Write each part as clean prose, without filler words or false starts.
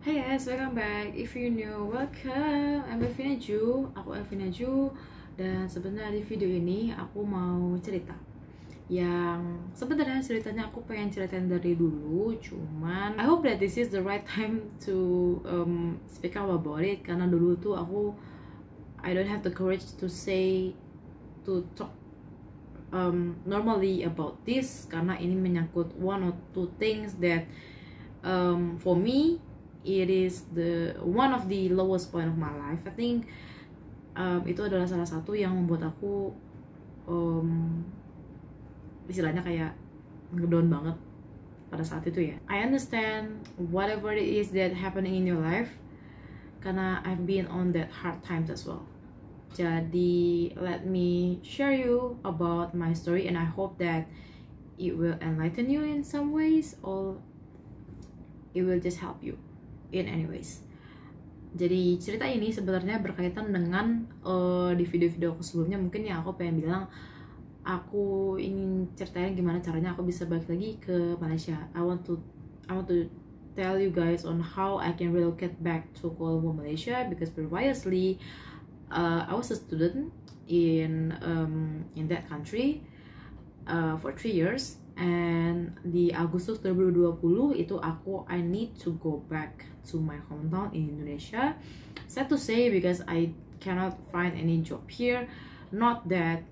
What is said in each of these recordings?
Hey guys, welcome back. If you new, welcome. I'm Elvina Ju. Aku Elvina Ju. Dan sebenarnya di video ini aku mau cerita. Yang sebenarnya ceritanya aku pengen ceritain dari dulu. Cuman I hope that this is the right time to speak up about it. Karena dulu tuh I don't have the courage to talk normally about this. Karena ini menyangkut one or two things that for me it is one of the lowest point of my life. I think itu adalah salah satu yang membuat aku istilahnya kayak ngedown banget pada saat itu ya. I understand whatever it is that happening in your life karena I've been on that hard times as well. Jadi let me share you about my story and I hope that it will enlighten you in some ways or it will just help you in any ways. Jadi cerita ini sebenarnya berkaitan dengan di video-video aku sebelumnya mungkin yang aku pengen bilang aku ingin ceritain gimana caranya aku bisa balik lagi ke Malaysia. I want to tell you guys on how I can relocate back to Kuala Lumpur, Malaysia, because previously I was a student in that country for 3 years. And di Agustus 2020 itu I need to go back to my hometown in Indonesia. Sad to say because I cannot find any job here. Not that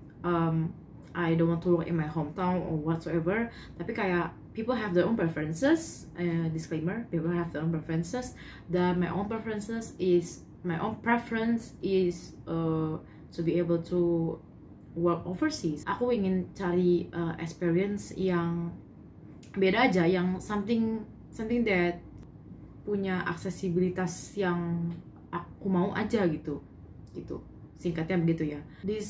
I don't want to work in my hometown or whatsoever. Tapi kayak people have their own preferences. Disclaimer, people have their own preferences. Dan my own preference is to be able to work overseas. Aku ingin cari experience yang beda aja, yang something that punya aksesibilitas yang aku mau aja gitu. Singkatnya begitu ya. This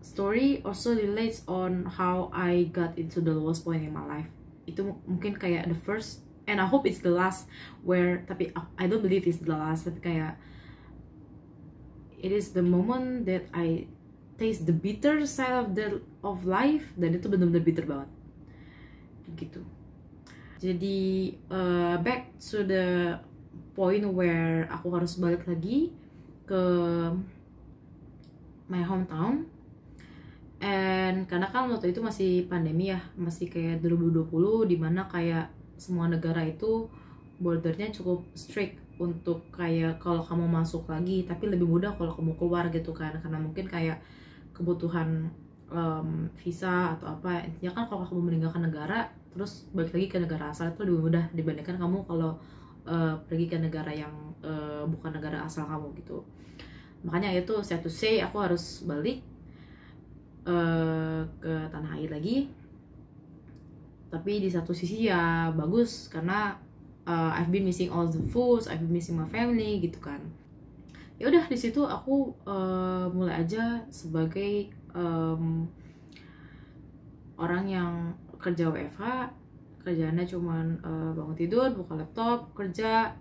story also relates on how I got into the lowest point in my life. Itu mungkin kayak the first, and I hope it's the last tapi I don't believe it's the last, tapi kayak it is the moment that I taste the bitter side of life, dan itu benar-benar bitter banget gitu. Jadi back to the point where aku harus balik lagi ke my hometown, and karena kan waktu itu masih pandemi ya, masih kayak 2020 dimana kayak semua negara itu bordernya cukup strict untuk kayak kalau kamu masuk lagi, tapi lebih mudah kalau kamu keluar gitu kan, karena mungkin kayak kebutuhan visa atau apa. Intinya kan kalau kamu meninggalkan negara terus balik lagi ke negara asal itu lebih mudah dibandingkan kamu kalau pergi ke negara yang bukan negara asal kamu gitu. Makanya itu saya to say aku harus balik ke tanah air lagi. Tapi di satu sisi ya bagus karena I've been missing all the foods, I've been missing my family gitu kan. Ya udah di situ aku mulai aja sebagai orang yang kerja WFH. Kerjaannya cuman bangun tidur, buka laptop, kerja,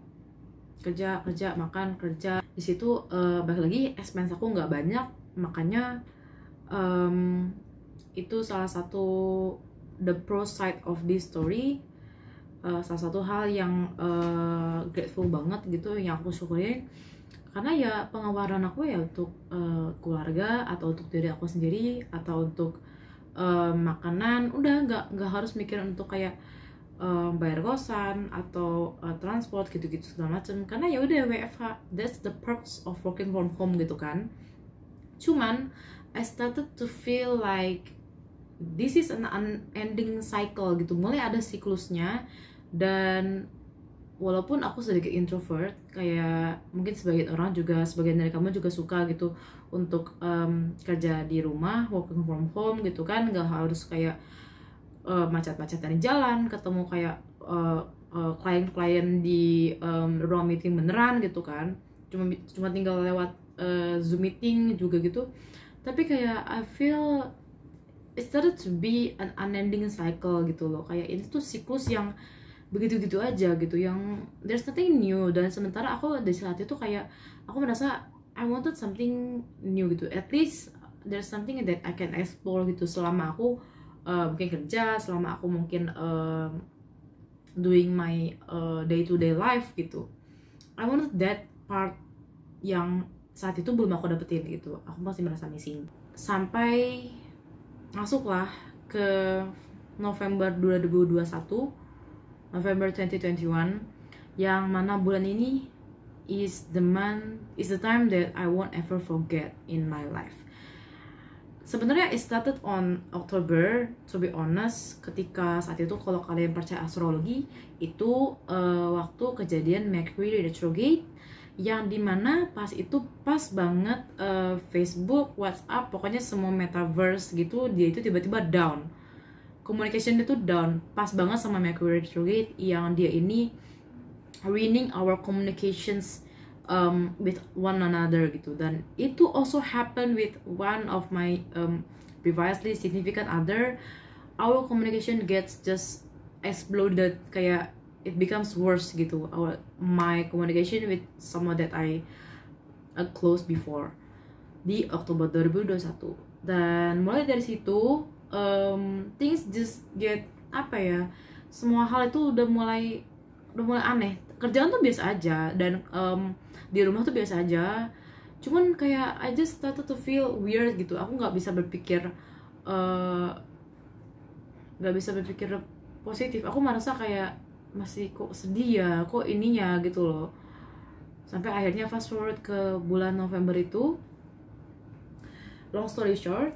makan, kerja. Di situ balik lagi expense aku nggak banyak, makanya itu salah satu the pro side of this story. Salah satu hal yang grateful banget gitu yang aku syukurin, karena ya pengeluaran aku ya untuk keluarga atau untuk diri aku sendiri atau untuk makanan udah nggak harus mikir untuk kayak bayar kosan atau transport gitu-gitu segala macam, karena ya udah WFH, that's the perks of working from home gitu kan. Cuman I started to feel like this is an unending cycle gitu, mulai ada siklusnya. Dan walaupun aku sedikit introvert, kayak mungkin sebagian dari kamu juga suka gitu untuk kerja di rumah, working from home gitu kan, nggak harus kayak macet-macetan di jalan, ketemu kayak klien-klien di ruang meeting beneran gitu kan, cuma tinggal lewat Zoom meeting juga gitu. Tapi kayak I feel it started to be an unending cycle gitu loh, kayak ini tuh siklus yang begitu-gitu aja gitu, yang there's nothing new. Dan sementara aku di saat itu kayak aku merasa I wanted something new gitu, at least there's something that I can explore gitu selama aku mungkin kerja, selama aku mungkin doing my day to day life gitu. I wanted that part yang saat itu belum aku dapetin gitu. Aku masih merasa missing. Sampai masuklah ke November 2021, November 2021, yang mana bulan ini is the time that I won't ever forget in my life. Sebenarnya it started on October, to be honest. Ketika saat itu, kalau kalian percaya astrologi, itu waktu kejadian Mercury retrograde, yang dimana pas banget Facebook, WhatsApp, pokoknya semua metaverse gitu, dia itu tiba-tiba down, communication itu down, pas banget sama Mercury retrograde, yang dia ini ruining our communications with one another gitu. Dan itu also happen with one of my previously significant other. Our communication gets just exploded, kayak it becomes worse gitu, my communication with someone that I close before, di Oktober 2021. Dan mulai dari situ things just get semua hal itu udah mulai aneh. Kerjaan tuh biasa aja, dan di rumah tuh biasa aja, cuman kayak I just started to feel weird gitu. Aku nggak bisa berpikir positif. Aku merasa kayak masih kok sedih ya, kok ininya gitu loh. Sampai akhirnya fast forward ke bulan November itu, long story short,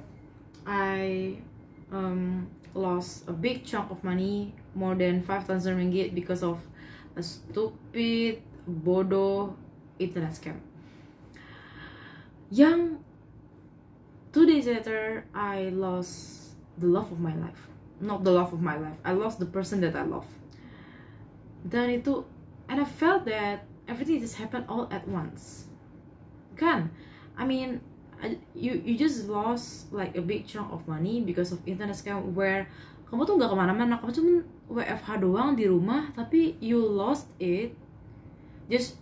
I lost a big chunk of money, more than 5,000 ringgit, because of a stupid, bodoh internet scam. Yang 2 days later, I lost the love of my life. Not the love of my life, I lost the person that I love. Dan itu, and I felt that everything just happened all at once. Kan? I mean, you just lost like a big chunk of money because of internet scam, where kamu tuh nggak kemana-mana, kamu cuma WFH doang di rumah, tapi you lost it, just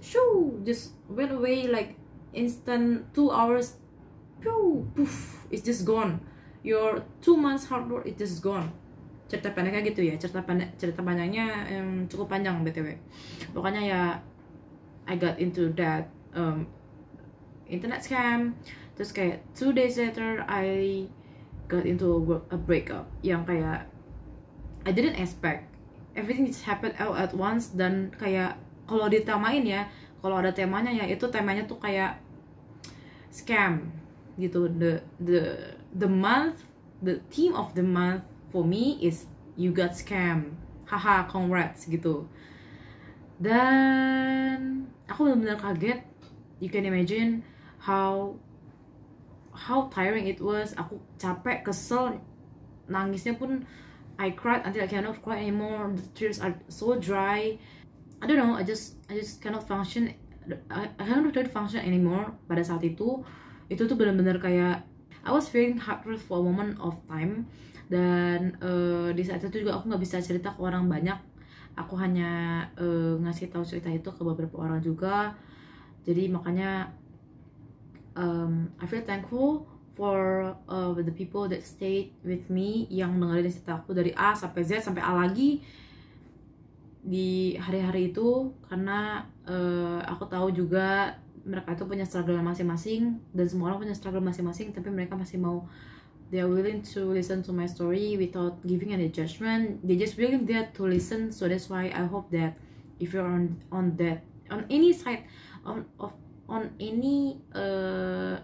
went away like instant, 2 hours, poof, it's just gone. Your 2 months hard work, it just gone. Cerita pendeknya gitu ya, cerita panjangnya cukup panjang BTW. Pokoknya ya, I got into that internet scam. Terus kayak 2 days later, I got into a breakup yang kayak I didn't expect. Everything just happened all at once. Dan kayak kalau ditamain ya, kalau ada temanya ya, itu temanya tuh kayak scam gitu. The month, the theme of the month for me is you got scam. Haha, congrats gitu. Dan aku benar-benar kaget. You can imagine how tiring it was. Aku capek, kesel, nangisnya pun I cried until I cannot cry anymore. The tears are so dry. I don't know, I just cannot function. I cannot function anymore pada saat itu. Itu tuh benar-benar kayak I was feeling heartbroken for a moment of time. Dan di saat itu juga aku nggak bisa cerita ke orang banyak. Aku hanya ngasih tahu cerita itu ke beberapa orang juga. Jadi makanya I feel thankful for the people that stayed with me, yang dengerin cerita aku dari A sampai Z sampai A lagi di hari-hari itu. Karena aku tahu juga mereka itu punya struggle masing-masing, dan semua orang punya struggle masing-masing, tapi mereka masih mau, they are willing to listen to my story without giving any judgment. They just willing there to listen. So that's why I hope that if you're on any side on any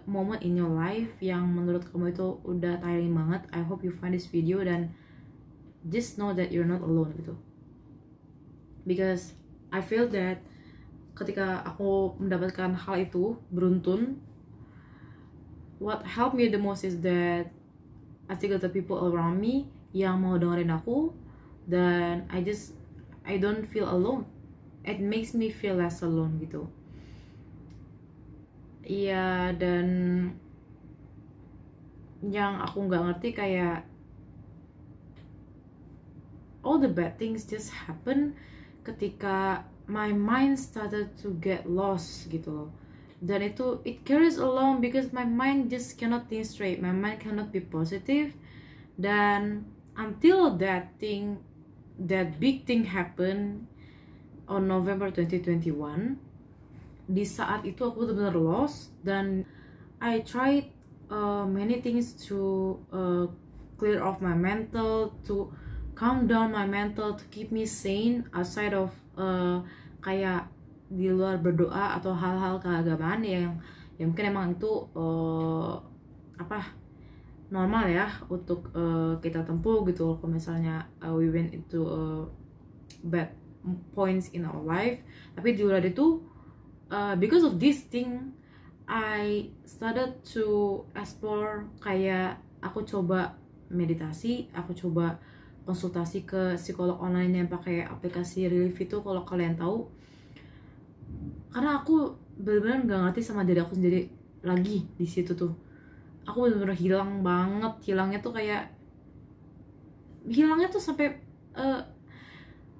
moment in your life yang menurut kamu itu udah tiring banget, I hope you find this video dan just know that you're not alone gitu. Because I feel that ketika aku mendapatkan hal itu beruntun, what helped me the most is that I still got the people around me yang mau dengerin aku, dan I don't feel alone. It makes me feel less alone gitu. Iya, dan yang aku nggak ngerti kayak all the bad things just happen ketika my mind started to get lost gitu loh. Dan itu it carries along because my mind just cannot think straight, my mind cannot be positive. Dan until that big thing happen on November 2021, di saat itu aku benar-benar lost, dan I tried many things to clear off my mental, to calm down my mental, to keep me sane outside of kayak di luar berdoa atau hal-hal keagamaan yang mungkin emang itu normal ya untuk kita tempuh gitu. Kalau misalnya we went into bad points in our life, tapi di luar itu because of this thing I started to explore, kayak aku coba meditasi, aku coba konsultasi ke psikolog online yang pakai aplikasi Relief itu, kalau kalian tahu. Karena aku benar-benar nggak ngerti sama diri aku sendiri lagi di situ tuh. Aku benar-benar hilang banget, hilangnya tuh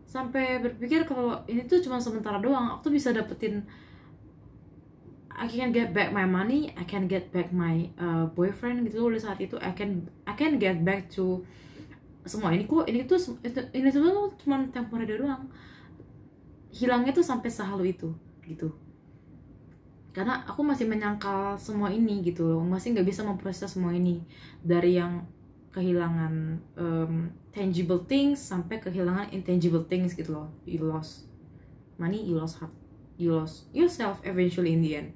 sampai berpikir kalau ini tuh cuma sementara doang. Aku tuh bisa dapetin, I can get back my money, I can get back my boyfriend gitu loh di saat itu. I can get back to semua ini kok. Ini tuh cuma temporary doang. Hilangnya tuh sampai sehalu itu gitu. Karena aku masih menyangkal semua ini gitu loh, masih nggak bisa memproses semua ini, dari yang kehilangan tangible things sampai kehilangan intangible things gitu loh. You lost money, you lost heart, you lost yourself eventually in the end.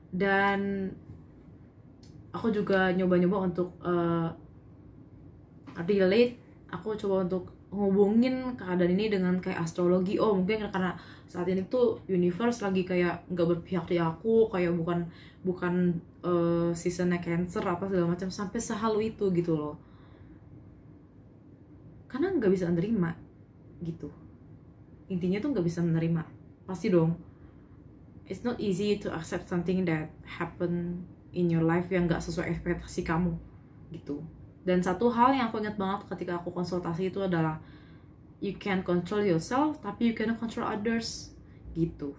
Dan aku juga nyoba-nyoba untuk relate, aku coba untuk ngubungin keadaan ini dengan kayak astrologi. Oh mungkin karena saat ini tuh universe lagi kayak nggak berpihak di aku, kayak bukan seasonnya Cancer apa segala macam, sampai sehalu itu gitu loh. Karena nggak bisa menerima gitu, intinya tuh nggak bisa menerima. Pasti dong, it's not easy to accept something that happen in your life yang nggak sesuai ekspektasi kamu gitu. Dan satu hal yang aku ingat banget ketika aku konsultasi itu adalah you can control yourself, tapi you cannot control others gitu.